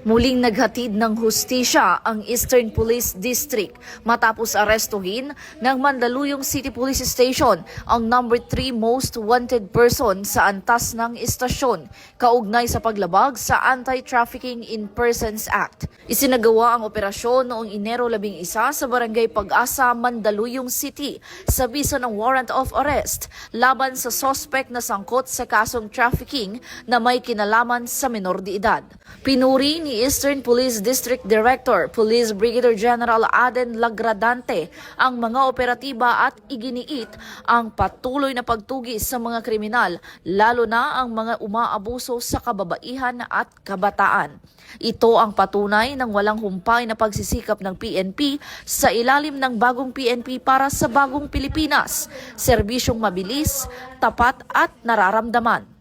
Muling naghatid ng hustisya ang Eastern Police District matapos arestuhin ng Mandaluyong City Police Station ang number 3 most wanted person sa antas ng istasyon kaugnay sa paglabag sa Anti-Trafficking in Persons Act. Isinagawa ang operasyon noong Enero 11 sa Barangay Pag-asa, Mandaluyong City sa bisa ng warrant of arrest laban sa suspect na sangkot sa kasong trafficking na may kinalaman sa menor de edad. Pinuri ni Eastern Police District Director, Police Brigadier General Aden Lagradante ang mga operatiba at iginiit ang patuloy na pagtugis sa mga kriminal, lalo na ang mga umaabuso sa kababaihan at kabataan. Ito ang patunay ng walang humpay na pagsisikap ng PNP sa ilalim ng bagong PNP para sa bagong Pilipinas, serbisyong mabilis, tapat at nararamdaman.